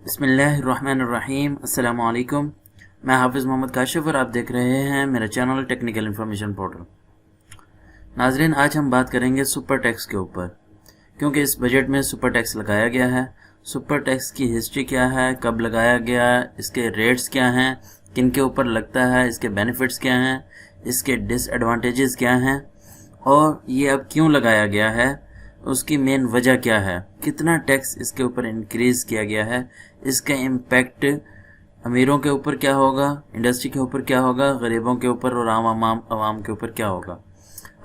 बिस्मिल्लाहिर्रहमानिर्रहीम। अस्सलाम वालेकुम। मैं हाफिज़ मोहम्मद काशिफ और आप देख रहे हैं मेरा चैनल टेक्निकल इन्फॉर्मेशन पोर्टल। नाजरीन, आज हम बात करेंगे सुपर टैक्स के ऊपर, क्योंकि इस बजट में सुपर टैक्स लगाया गया है। सुपर टैक्स की हिस्ट्री क्या है, कब लगाया गया, इसके रेट्स क्या हैं, किन के ऊपर लगता है, इसके बेनिफिट्स क्या हैं, इसके डिसएडवांटेजेस क्या हैं और ये अब क्यों लगाया गया है, उसकी मेन वजह क्या है, कितना टैक्स इसके ऊपर इंक्रीज़ किया गया है, इसका इम्पैक्ट अमीरों के ऊपर क्या होगा, इंडस्ट्री के ऊपर क्या होगा, गरीबों के ऊपर और आवाम के ऊपर क्या होगा।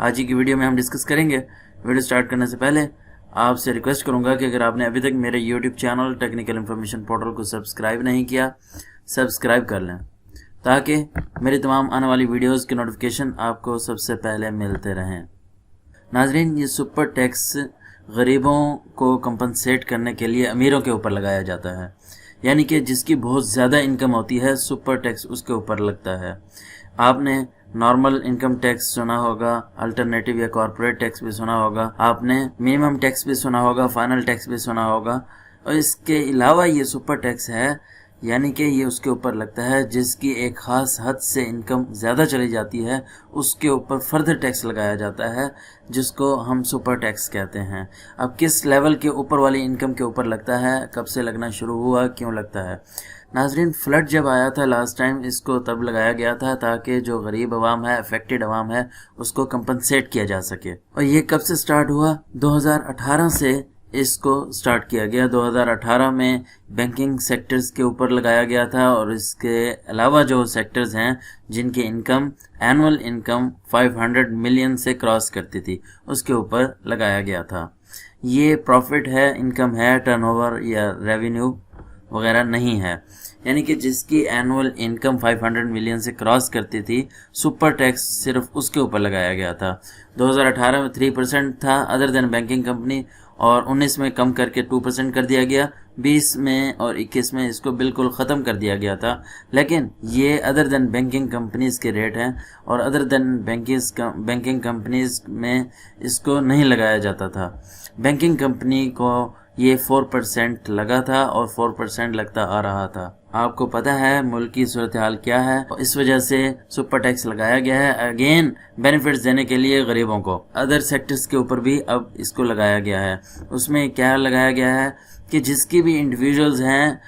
आज ही की वीडियो में हम डिस्कस करेंगे। वीडियो स्टार्ट करने से पहले आपसे रिक्वेस्ट करूंगा कि अगर आपने अभी तक मेरे YouTube channel technical information portal को सब्सक्राइब नहीं किया, सब्सक्राइब कर लें ताकि मेरी तमाम आने वाली वीडियोस के नोटिफिकेशन आपको सबसे पहले मिलते रहें। नाजरीन, ये सुपर टैक्स गरीबों को कंपनसेट करने के लिए अमीरों के ऊपर लगाया जाता है, यानी कि जिसकी बहुत ज़्यादा इनकम होती है सुपर टैक्स उसके ऊपर लगता है। आपने नॉर्मल इनकम टैक्स सुना होगा, अल्टरनेटिव या कॉर्पोरेट टैक्स भी सुना होगा, आपने मिनिमम टैक्स भी सुना होगा, फाइनल टैक्स भी सुना होगा, और इसके अलावा ये सुपर टैक्स है, यानी कि ये उसके ऊपर लगता है जिसकी एक ख़ास हद से इनकम ज़्यादा चली जाती है, उसके ऊपर फर्दर टैक्स लगाया जाता है, जिसको हम सुपर टैक्स कहते हैं। अब किस लेवल के ऊपर वाली इनकम के ऊपर लगता है, कब से लगना शुरू हुआ, क्यों लगता है। नाजरीन, फ्लड जब आया था लास्ट टाइम, इसको तब लगाया गया था ताकि जो गरीब अवाम है, अफेक्टेड अवाम है, उसको कंपनसेट किया जा सके। और ये कब से स्टार्ट हुआ? 2018 से इसको स्टार्ट किया गया। 2018 में बैंकिंग सेक्टर्स के ऊपर लगाया गया था और इसके अलावा जो सेक्टर्स हैं जिनकी इनकम एनुअल इनकम 500 मिलियन से क्रॉस करती थी, उसके ऊपर लगाया गया था। ये प्रॉफिट है, इनकम है, टर्नओवर या रेवेन्यू वगैरह नहीं है, यानी कि जिसकी एनुअल इनकम 500 मिलियन से क्रॉस करती थी, सुपर टैक्स सिर्फ उसके ऊपर लगाया गया था। 2018 में 3% था अदर देन बैंकिंग कंपनी, और 19 में कम करके 2% कर दिया गया, 20 में और 21 में इसको बिल्कुल ख़त्म कर दिया गया था। लेकिन ये अदर देन बैंकिंग कंपनीज़ के रेट हैं और अदर देन बैंकिंग कंपनीज़ में इसको नहीं लगाया जाता था। बैंकिंग कंपनी को ये 4% लगा था और 4% लगता आ रहा था। आपको पता है मुल्क की सूरत हाल क्या है, इस वजह से सुपर टैक्स लगाया गया है, अगेन बेनिफिट्स देने के लिए गरीबों को। अदर सेक्टर्स के ऊपर भी अब इसको लगाया गया है। उसमें क्या लगाया गया है कि जिसकी भी इंडिविजुअल्स हैं,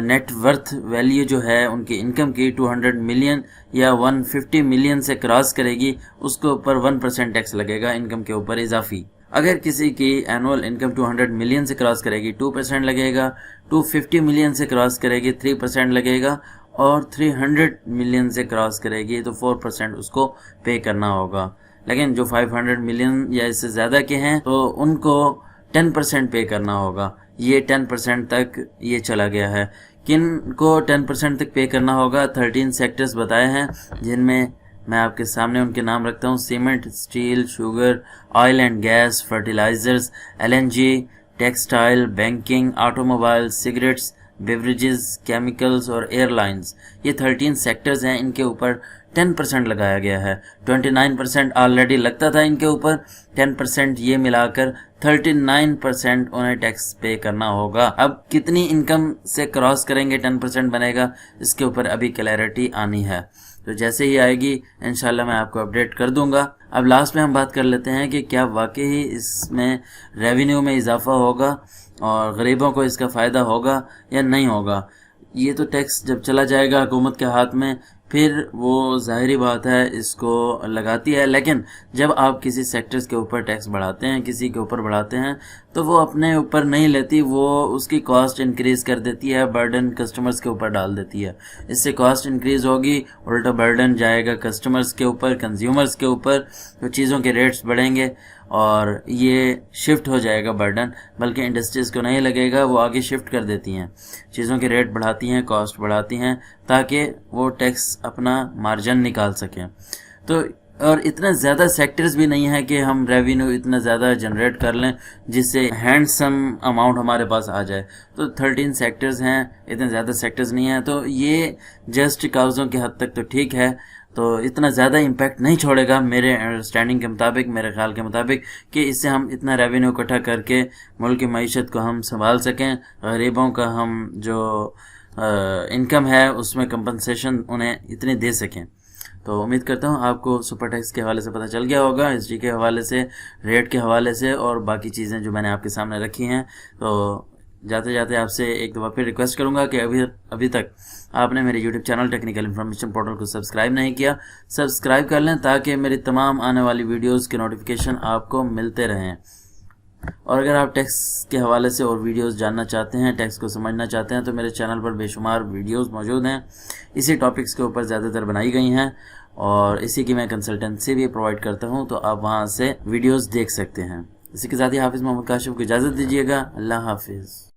नेट वर्थ वैल्यू जो है उनकी इनकम की 200 मिलियन या 150 मिलियन से क्रॉस करेगी, उसके ऊपर 1% टैक्स लगेगा इनकम के ऊपर इजाफी। अगर किसी की एनुअल इनकम 200 मिलियन से क्रॉस करेगी 2% लगेगा, 250 मिलियन से क्रॉस करेगी 3% लगेगा, और 300 मिलियन से क्रॉस करेगी तो 4% उसको पे करना होगा। लेकिन जो 500 मिलियन या इससे ज़्यादा के हैं तो उनको 10% पे करना होगा। ये 10% तक ये चला गया है। किन को 10% तक पे करना होगा? 13 सेक्टर्स बताए हैं, जिनमें मैं आपके सामने उनके नाम रखता हूँ। Cement, steel, sugar, oil and gas, fertilisers, LNG, textile, banking, automobile, cigarettes, beverages, chemicals और एयरलाइंस। ये 13 सेक्टर्स हैं, इनके ऊपर 10% लगाया गया है। 29% ऑलरेडी लगता था इनके ऊपर, 10% ये मिलाकर 39% उन्हें टैक्स पे करना होगा। अब कितनी इनकम से क्रॉस करेंगे 10% बनेगा, इसके ऊपर अभी क्लैरिटी आनी है, तो जैसे ही आएगी इंशाल्लाह मैं आपको अपडेट कर दूंगा। अब लास्ट में हम बात कर लेते हैं कि क्या वाकई इसमें रेवेन्यू में इजाफा होगा और गरीबों को इसका फ़ायदा होगा या नहीं होगा। ये तो टैक्स जब चला जाएगा हुकूमत के हाथ में, फिर वो ज़ाहिरी बात है इसको लगाती है। लेकिन जब आप किसी सेक्टर्स के ऊपर टैक्स बढ़ाते हैं, किसी के ऊपर बढ़ाते हैं, तो वो अपने ऊपर नहीं लेती, वो उसकी कॉस्ट इंक्रीज़ कर देती है, बर्डन कस्टमर्स के ऊपर डाल देती है। इससे कॉस्ट इंक्रीज़ होगी, उल्टा बर्डन जाएगा कस्टमर्स के ऊपर, कंज्यूमर्स के ऊपर, तो चीज़ों के रेट्स बढ़ेंगे और ये शिफ्ट हो जाएगा बर्डन, बल्कि इंडस्ट्रीज़ को नहीं लगेगा, वो आगे शिफ्ट कर देती हैं, चीज़ों के रेट बढ़ाती हैं, कॉस्ट बढ़ाती हैं, ताकि वो टैक्स अपना मार्जिन निकाल सकें। तो और इतना ज़्यादा सेक्टर्स भी नहीं है कि हम रेवेन्यू इतना ज़्यादा जनरेट कर लें जिससे हैंडसम अमाउंट हमारे पास आ जाए। तो 13 सेक्टर्स हैं, इतने ज़्यादा सेक्टर्स नहीं हैं, तो ये जस्ट काउज़ों की हद तक तो ठीक है। تو اتنا زیادہ امپیکٹ نہیں چھوڑے گا میرے انڈرسٹینڈنگ کے مطابق، میرے خیال کے مطابق، کہ اس سے ہم اتنا ریونیو اکٹھا کر کے ملک کی معیشت کو ہم سنبھال سکیں، غریبوں کا ہم جو انکم ہے اس میں کمپنسیشن انہیں اتنے دے سکیں۔ تو امید کرتا ہوں آپ کو سپر ٹیکس کے حوالے سے پتہ چل گیا ہوگا، ایس ڈی کے حوالے سے، ریٹ کے حوالے سے، اور باقی چیزیں جو میں نے آپ کے سامنے رکھی ہیں۔ تو جاتے جاتے آپ سے ایک دفعہ پھر ریکویسٹ کروں گا کہ ابھی تک آپ نے میرے YouTube channel technical information portal کو سبسکرائب نہیں کیا، سبسکرائب کر لیں تاکہ میری تمام آنے والی ویڈیوز کے نوٹیفیکیشن آپ کو ملتے رہیں۔ اور اگر آپ ٹیکس کے حوالے سے اور ویڈیوز جاننا چاہتے ہیں، ٹیکس کو سمجھنا چاہتے ہیں، تو میرے چینل پر بے شمار ویڈیوز موجود ہیں، اسی ٹاپکس کے اوپر زیادہ تر بنائی گئی ہیں، اور اسی کی میں کنسلٹنسی بھی پرووائڈ کرتا ہوں، تو آپ وہاں سے ویڈیوز دیکھ سکتے ہیں۔ اسی کے ساتھ ہی حافظ محمد کاشف کو اجازت دیجیے گا۔ اللہ حافظ۔